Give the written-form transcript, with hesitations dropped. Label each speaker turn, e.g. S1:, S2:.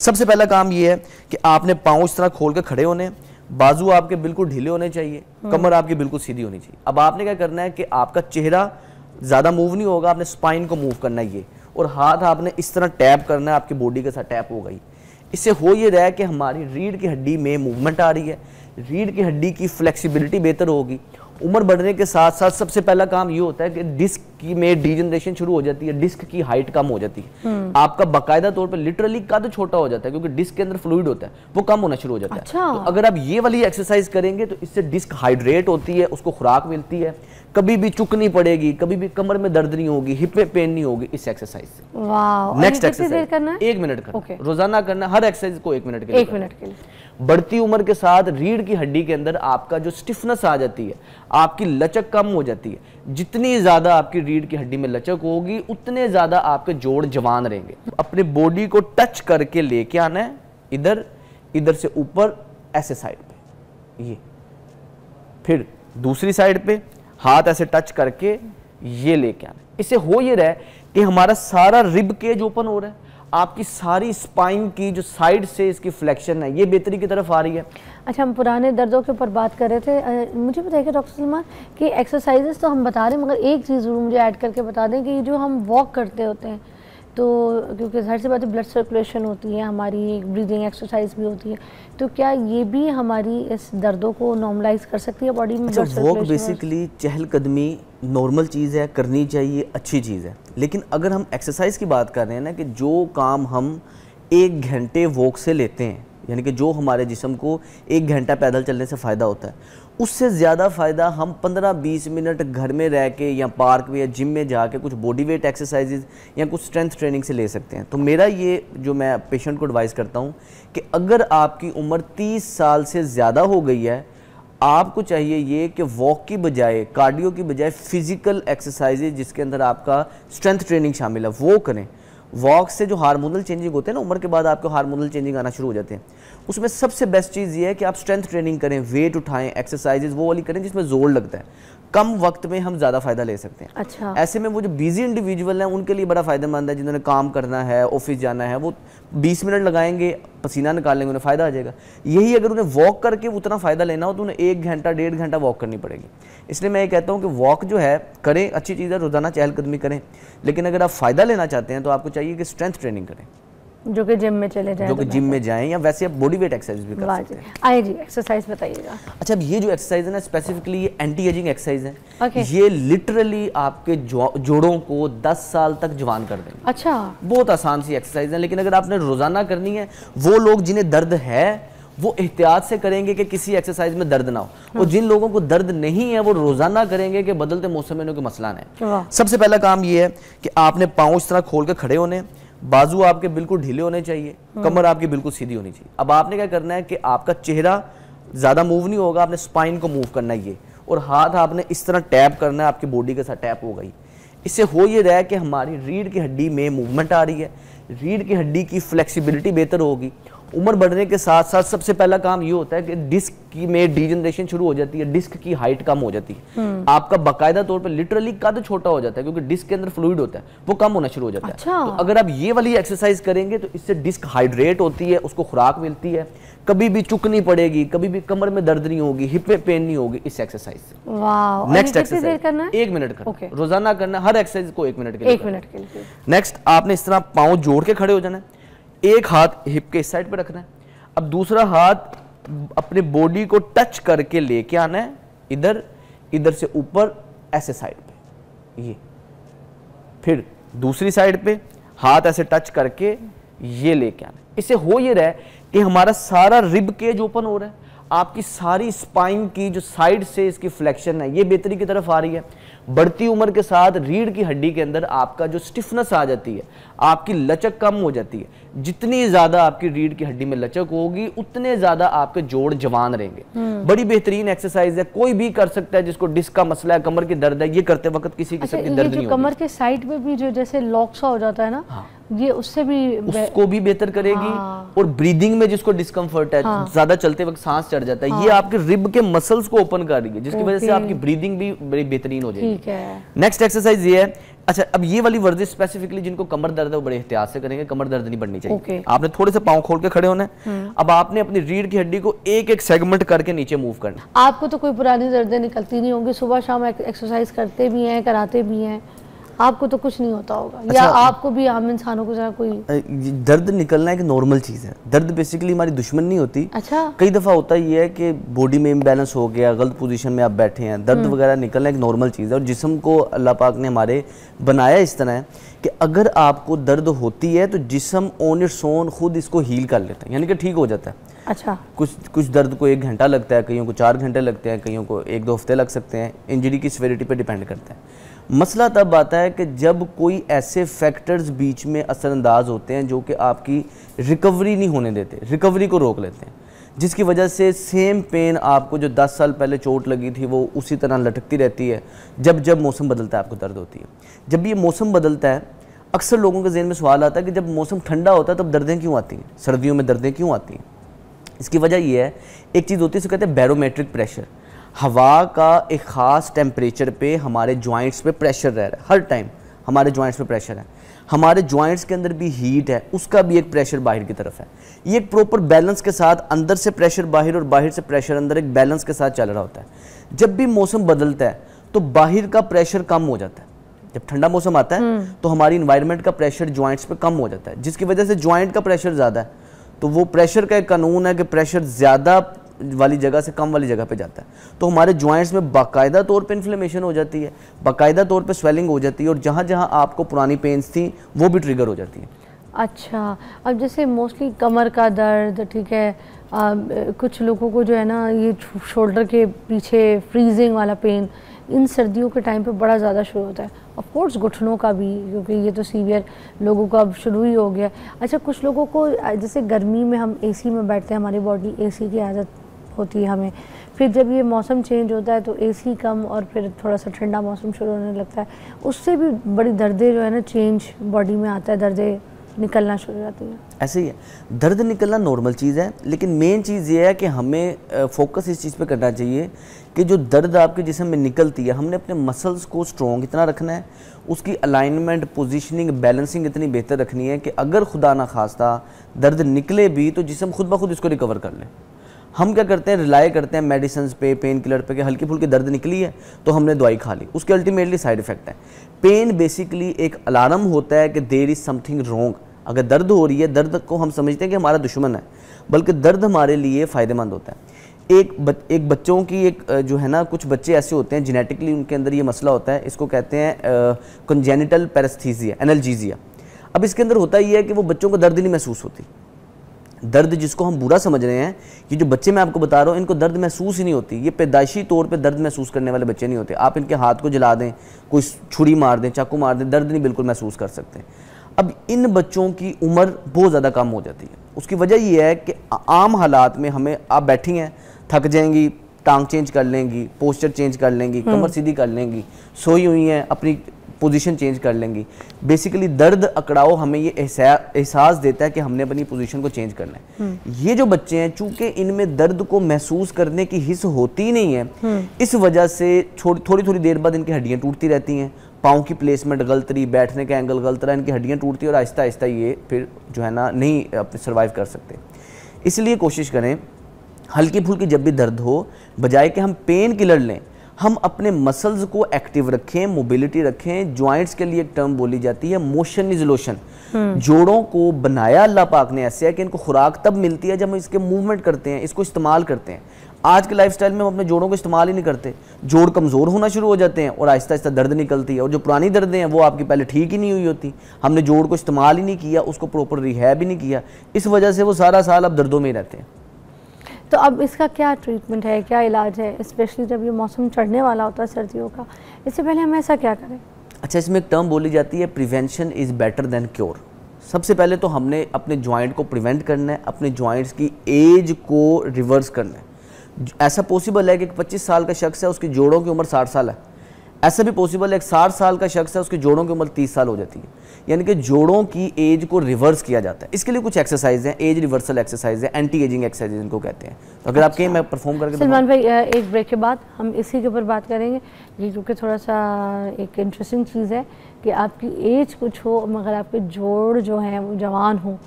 S1: सबसे पहला काम ये है कि आपने पाँव इस तरह खोल के खड़े होने, बाजू आपके बिल्कुल ढीले होने चाहिए, कमर आपकी बिल्कुल सीधी होनी चाहिए। अब आपने क्या करना है कि आपका चेहरा ज़्यादा मूव नहीं होगा, आपने स्पाइन को मूव करना है ये, और हाथ आपने इस तरह टैप करना है, आपकी बॉडी के साथ टैप होगा ही। इससे हो ये रहा है कि हमारी रीढ़ की हड्डी में मूवमेंट आ रही है, रीढ़ की हड्डी की फ्लेक्सिबिलिटी बेहतर होगी। उम्र बढ़ने के साथ साथ सबसे पहला काम ये होता है कि डिस्क की में डीजनरेशन शुरू हो जाती है, डिस्क की हाइट कम हो जाती है, आपका बाकायदा तौर पे लिटरली कद छोटा हो जाता है, क्योंकि डिस्क के अंदर फ्लूइड होता है वो कम होना शुरू हो जाता है। तो अगर आप ये वाली एक्सरसाइज करेंगे तो इससे डिस्क हाइड्रेट होती है, उसको खुराक मिलती है, कभी भी चुक नहीं पड़ेगी, कभी भी कमर में दर्द नहीं होगी, हिप में पेन नहीं होगी इस एक्सरसाइज से। नेक्स्ट एक्सरसाइज 1 मिनट करना, रोजाना करना, हर एक्सरसाइज को 1 मिनट के लिए। बढ़ती उम्र के साथ रीढ़ की हड्डी के अंदर आपका जो स्टिफनेस आ जाती है, आपकी लचक कम हो जाती है। जितनी ज्यादा आपकी रीढ़ की हड्डी में लचक होगी उतने ज्यादा आपके जोड़ जवान रहेंगे। अपने बॉडी को टच करके लेके आना है, इधर इधर से ऊपर ऐसे साइड पे, ये फिर दूसरी साइड पे हाथ ऐसे टच करके ये लेके आना। इससे हो ये रहा है कि हमारा सारा रिब केज ओपन हो रहा है, आपकी सारी स्पाइन की जो साइड से इसकी फ्लेक्शन है ये बेहतरी की तरफ आ रही है।
S2: अच्छा, हम पुराने दर्दों के ऊपर बात कर रहे थे, मुझे बताइए डॉक्टर सलमान कि एक्सरसाइजेस तो हम बता रहे हैं, मगर एक चीज़ जरूर मुझे ऐड करके बता दें कि जो हम वॉक करते होते हैं तो क्योंकि जाहिर सी बात है ब्लड सर्कुलेशन होती है, हमारी एक ब्रीदिंग एक्सरसाइज भी होती है, तो क्या ये भी हमारी इस दर्दों को नॉर्मलाइज कर सकती है बॉडी में?
S1: अच्छा, वॉक बेसिकली चहलकदमी नॉर्मल चीज़ है, करनी चाहिए, अच्छी चीज़ है। लेकिन अगर हम एक्सरसाइज की बात कर रहे हैं ना, कि जो काम हम 1 घंटे वॉक से लेते हैं, यानी कि जो हमारे जिस्म को 1 घंटा पैदल चलने से फ़ायदा होता है, उससे ज़्यादा फ़ायदा हम 15-20 मिनट घर में रह के या पार्क में या जिम में जाके कुछ बॉडी वेट एक्सरसाइजेज या कुछ स्ट्रेंथ ट्रेनिंग से ले सकते हैं। तो मेरा ये जो मैं पेशेंट को एडवाइस करता हूँ कि अगर आपकी उम्र 30 साल से ज़्यादा हो गई है, आपको चाहिए ये कि वॉक की बजाय, कार्डियो की बजाय फिजिकल एक्सरसाइजेज जिसके अंदर आपका स्ट्रेंथ ट्रेनिंग शामिल है वो करें। वॉक से जो हार्मोनल चेंजिंग होते हैं ना, उम्र के बाद आपको हार्मोनल चेंजिंग आना शुरू हो जाते हैं, उसमें सबसे बेस्ट चीज़ ये है कि आप स्ट्रेंथ ट्रेनिंग करें, वेट उठाएं, एक्सरसाइजेज वो वाली करें जिसमें जोर लगता है। कम वक्त में हम ज़्यादा फ़ायदा ले सकते हैं।
S2: अच्छा।
S1: ऐसे में वो जो बिजी इंडिविजुअल हैं उनके लिए बड़ा फ़ायदेमंद है, जिन्होंने काम करना है, ऑफिस जाना है, वो 20 मिनट लगाएंगे, पसीना निकालेंगे, उन्हें फ़ायदा आ जाएगा। यही अगर उन्हें वॉक करके उतना फ़ायदा लेना हो तो उन्हें 1 घंटा 1.5 घंटा वॉक करनी पड़ेगी। इसलिए मैं ये कहता हूँ कि वॉक जो है करें, अच्छी चीज़ है, रोज़ाना चहलकदमी करें, लेकिन अगर आप फ़ायदा लेना चाहते हैं तो आपको चाहिए कि स्ट्रेंथ ट्रेनिंग करें,
S2: जो कि जिम में चले जाएं,
S1: जो कि जिम में जाएं, या वैसे आप बॉडी वेट एक्सरसाइज भी कर सकते हैं।
S2: आइए जी, एक्सरसाइज बताइएगा।
S1: अच्छा, अब ये जो एक्सरसाइज है ना, स्पेसिफिकली ये एंटी एजिंग एक्सरसाइज है। ये लिटरली आपके जोड़ों को 10 साल तक जवान कर देंगे।
S2: अच्छा,
S1: बहुत आसान सी एक्सरसाइज है, लेकिन अगर आपने रोजाना करनी है, वो लोग जिन्हें दर्द है वो एहतियात से करेंगे कि किसी एक्सरसाइज में दर्द ना हो, और जिन लोगों को दर्द नहीं है वो रोजाना करेंगे कि बदलते मौसम में कोई मसला नहीं। सबसे पहला काम ये है कि आपने पाँव इस तरह खोल के खड़े होने, बाजू आपके बिल्कुल ढीले होने चाहिए, कमर आपकी बिल्कुल सीधी होनी चाहिए। अब आपने क्या करना है कि आपका चेहरा ज्यादा मूव नहीं होगा, आपने स्पाइन को मूव करना है ये, और हाथ आपने इस तरह टैप करना है, आपकी बॉडी के साथ टैप होगा ही। इससे हो ये रहा है कि हमारी रीढ़ की हड्डी में मूवमेंट आ रही है, रीढ़ की हड्डी की फ्लेक्सिबिलिटी बेहतर होगी। उम्र बढ़ने के साथ साथ सबसे पहला काम ये होता है कि डिस्क की में डीजनरेशन शुरू हो जाती है, डिस्क की हाइट कम हो जाती है, आपका बाकायदा तौर पे लिटरली कद छोटा हो जाता है, क्योंकि डिस्क के अंदर फ्लूइड होता है वो कम होना शुरू हो जाता है। तो अगर आप ये वाली एक्सरसाइज करेंगे तो इससे डिस्क हाइड्रेट होती है, उसको खुराक मिलती है, कभी भी चुक नहीं पड़ेगी, कभी भी कमर में दर्द नहीं होगी, हिप में पेन नहीं होगी इस एक्सरसाइज से। नेक्स्ट एक्सरसाइज 1 मिनट करना, रोजाना करना, हर एक्सरसाइज को 1 मिनट के लिए। नेक्स्ट आपने इस तरह पाँव जोड़ के खड़े हो जाना है, एक हाथ हिप के इस साइड पे रखना है, अब दूसरा हाथ अपने बॉडी को टच करके लेके आना है, इधर इधर से ऊपर ऐसे साइड पे, ये फिर दूसरी साइड पे हाथ ऐसे टच करके ये लेके आना। इससे हो ये रहा है कि हमारा सारा रिब केज ओपन हो रहा है, आपकी सारी स्पाइन की जो साइड से इसकी फ्लेक्शन है ये बेहतरी की तरफ आ रही है। बढ़ती उम्र के साथ रीढ़ की हड्डी के अंदर आपका जो स्टिफनेस आ जाती है, आपकी लचक कम हो जाती है। जितनी ज्यादा आपकी रीढ़ की हड्डी में लचक होगी उतने ज्यादा आपके जोड़ जवान रहेंगे। बड़ी बेहतरीन एक्सरसाइज है, कोई भी कर सकता है जिसको डिस्क का मसला है, कमर की दर्द है, ये करते वक्त किसी किस्म की दर्द नहीं होगी।
S2: कमर के साइड में भी जो जैसे लॉक सा हो जाता है ना, ये उससे भी
S1: उसको भी बेहतर करेगी।
S2: हाँ।
S1: और ब्रीदिंग में जिसको डिस्कम्फर्ट है,
S2: हाँ।
S1: ज्यादा चलते वक्त सांस चढ़ जाता है, ये आपके रिब के मसल्स को ओपन कर रही है, जिसकी वजह से आपकी ब्रीदिंग भी बड़ी बेहतरीन हो जाएगी।
S2: ठीक है।
S1: नेक्स्ट एक्सरसाइज ये है, अच्छा अब ये वाली वर्जिश स्पेसिफिकली जिनको कमर दर्द है वो बड़े एहतियात से करेंगे, कमर दर्द नहीं बढ़नी चाहिए। आपने थोड़े से पाँव खोल के खड़े होना है। अब आपने अपनी रीढ़ की हड्डी को एक एक सेगमेंट करके नीचे मूव करना।
S2: आपको तो कोई पुरानी दर्दें निकलती नहीं होंगी, सुबह शाम एक्सरसाइज करते भी हैं, कराते भी हैं, आपको तो कुछ नहीं होता होगा। अच्छा, या आपको भी आम इंसानों को कोई
S1: दर्द निकलना एक नॉर्मल चीज़ है। दर्द बेसिकली हमारी दुश्मन नहीं होती।
S2: अच्छा,
S1: कई दफ़ा होता ये है कि बॉडी में इम्बैलेंस हो गया, गलत पोजीशन में आप बैठे हैं, दर्द वगैरह निकलना एक नॉर्मल चीज़ है। और जिस्म को अल्लाह पाक ने हमारे बनाया इस तरह है कि अगर आपको दर्द होती है तो जिस्म ऑन इट्स ओन खुद इसको हील कर लेता है, यानी कि ठीक हो जाता है।
S2: अच्छा,
S1: कुछ दर्द को 1 घंटा लगता है, कईयों को 4 घंटे लगते हैं, कईयों को 1-2 हफ्ते लग सकते हैं। इंजरी की सिवियरिटी पे डिपेंड करता है। मसला तब आता है कि जब कोई ऐसे फैक्टर्स बीच में असरअंदाज होते हैं जो कि आपकी रिकवरी नहीं होने देते, रिकवरी को रोक लेते हैं, जिसकी वजह से सेम पेन आपको जो 10 साल पहले चोट लगी थी वो उसी तरह लटकती रहती है। जब जब मौसम बदलता है आपको दर्द होती है। जब ये मौसम बदलता है, अक्सर लोगों के ज़हन में सवाल आता है कि जब मौसम ठंडा होता है तब दर्दें क्यों आती हैं, सर्दियों में दर्दें क्यों आती हैं। इसकी वजह यह है, एक चीज़ होती है, इसको कहते हैं बैरोमेट्रिक प्रेशर। हवा का एक ख़ास टेम्परेचर पे हमारे जॉइंट्स पे प्रेशर रह रहा है, हर टाइम हमारे जॉइंट्स पे प्रेशर है। हमारे जॉइंट्स के अंदर भी हीट है, उसका भी एक प्रेशर बाहर की तरफ है। ये एक प्रॉपर बैलेंस के साथ, अंदर से प्रेशर बाहर और बाहर से प्रेशर अंदर, एक बैलेंस के साथ चल रहा होता है। जब भी मौसम बदलता है तो बाहर का प्रेशर कम हो जाता है। जब ठंडा मौसम आता है तो हमारी इन्वायरमेंट का प्रेशर जॉइंट्स पे कम हो जाता है, जिसकी वजह से जॉइंट का प्रेशर ज़्यादा है। तो वो प्रेशर का एक कानून है कि प्रेशर ज़्यादा वाली जगह से कम वाली जगह पे जाता है। तो हमारे जॉइंट्स में बाकायदा तौर पे इन्फ्लेमेशन हो जाती है, बाकायदा तौर पे स्वेलिंग हो जाती है, और जहाँ जहाँ आपको पुरानी पेन्स थी वो भी ट्रिगर हो जाती है।
S2: अच्छा, अब जैसे मोस्टली कमर का दर्द, ठीक है, कुछ लोगों को जो है ना ये शोल्डर के पीछे फ्रीजिंग वाला पेन इन सर्दियों के टाइम पे बड़ा ज़्यादा शुरू होता है। ऑफ कोर्स घुटनों का भी, क्योंकि ये तो सीवियर लोगों का अब शुरू ही हो गया। अच्छा, कुछ लोगों को जैसे गर्मी में हम एसी में बैठते हैं, हमारी बॉडी एसी की आदत होती है हमें, फिर जब ये मौसम चेंज होता है तो एसी कम और फिर थोड़ा सा ठंडा मौसम शुरू होने लगता है, उससे भी बड़ी दर्दें जो है ना चेंज बॉडी में आता है, दर्दें निकलना शुरू हो जाती है।
S1: ऐसे ही है, दर्द निकलना नॉर्मल चीज़ है, लेकिन मेन चीज़ ये है कि हमें फोकस इस चीज़ पे करना चाहिए कि जो दर्द आपके जिस्म में निकलती है, हमने अपने मसल्स को स्ट्रॉन्ग इतना रखना है, उसकी अलाइनमेंट, पोजीशनिंग, बैलेंसिंग इतनी बेहतर रखनी है कि अगर खुदा ना खास्ता दर्द निकले भी तो जिस्म खुद ब खुद इसको रिकवर कर ले। हम क्या करते हैं, रिलाई करते हैं मेडिसिन पे, पेन किलर पे, कि हल्की फुल्की दर्द निकली है तो हमने दवाई खा ली, उसके अल्टीमेटली साइड इफेक्ट है। पेन बेसिकली एक अलार्म होता है कि देयर इज़ समथिंग रॉन्ग। अगर दर्द हो रही है, दर्द को हम समझते हैं कि हमारा दुश्मन है, बल्कि दर्द हमारे लिए फ़ायदेमंद होता है। एक बच्चों की एक जो है ना, कुछ बच्चे ऐसे होते हैं जेनेटिकली उनके अंदर ये मसला होता है, इसको कहते हैं कंजेनिटल पैरेस्थीसिया, एनाल्जेसिया। अब इसके अंदर होता ये है कि वो बच्चों को दर्द नहीं महसूस होती। दर्द जिसको हम बुरा समझ रहे हैं, कि जो बच्चे मैं आपको बता रहा हूँ इनको दर्द महसूस ही नहीं होती, ये पैदाइशी तौर पे दर्द महसूस करने वाले बच्चे नहीं होते। आप इनके हाथ को जला दें, कोई छुरी मार दें, चाकू मार दें, दर्द नहीं बिल्कुल महसूस कर सकते। अब इन बच्चों की उम्र बहुत ज़्यादा कम हो जाती है। उसकी वजह ये है कि आम हालात में हमें, आप बैठी हैं, थक जाएंगी, टांग चेंज कर लेंगी, पोस्चर चेंज कर लेंगी, कमर सीधी कर लेंगी, सोई हुई हैं अपनी पोजीशन चेंज कर लेंगी। बेसिकली दर्द अकड़ाओ हमें ये एहसास देता है कि हमने अपनी पोजीशन को चेंज करना है। ये जो बच्चे हैं, चूंकि इनमें दर्द को महसूस करने की हिस्स होती नहीं है, इस वजह से थोड़ी थोड़ी देर बाद इनकी हड्डियां टूटती रहती हैं, पाँव की प्लेसमेंट गलत रही, बैठने का एंगल गलत रहा, इनकी हड्डियां टूटती और आहिस्ता आहिस्ता ये फिर जो है ना नहीं सर्वाइव कर सकते। इसलिए कोशिश करें, हल्की फुल्की जब भी दर्द हो, बजाय कि हम पेन किलर लें, हम अपने मसल्स को एक्टिव रखें, मोबिलिटी रखें। जॉइंट्स के लिए एक टर्म बोली जाती है मोशन इज लोशन। जोड़ों को बनाया अल्लाह पाक ने ऐसे है कि इनको खुराक तब मिलती है जब हम इसके मूवमेंट करते हैं, इसको इस्तेमाल करते हैं। आज के लाइफस्टाइल में हम अपने जोड़ों को इस्तेमाल ही नहीं करते, जोड़ कमज़ोर होना शुरू हो जाते हैं और आहिस्ता आहिस्ता दर्द निकलती है। और जो पुरानी दर्दें हैं वो आपकी पहले ठीक ही नहीं हुई होती, हमने जोड़ को इस्तेमाल ही नहीं किया, उसको प्रॉपर रिहैब ही नहीं किया, इस वजह से वो सारा साल अब दर्दों में ही रहते हैं।
S2: तो अब इसका क्या ट्रीटमेंट है, क्या इलाज है, स्पेशली जब ये मौसम चढ़ने वाला होता है सर्दियों का, इससे पहले हम ऐसा क्या करें? अच्छा,
S1: इसमें एक टर्म बोली जाती है prevention is better than cure. सबसे पहले तो हमने अपने जॉइंट को प्रिवेंट करना है, अपने जॉइंट्स की एज को रिवर्स करना है। ऐसा पॉसिबल है कि 25 साल का शख्स है, उसकी जोड़ों की उम्र 60 साल है, ऐसा भी पॉसिबल है, एक 60 साल का शख्स है, उसके जोड़ों की उम्र 30 साल हो जाती है, यानी कि जोड़ों की एज को रिवर्स किया जाता है। इसके लिए कुछ एक्सरसाइज हैं, एज रिवर्सल एक्सरसाइज है, एंटी एजिंग एक्सरसाइज इनको कहते हैं। तो अगर आप कहें मैं परफॉर्म करके
S2: सलमान भाई एक ब्रेक के बाद हम इसी के ऊपर बात करेंगे, ये क्योंकि थोड़ा सा एक इंटरेस्टिंग चीज़ है कि आपकी एज कुछ हो मगर आपके जोड़ जो हैं वो जवान हो।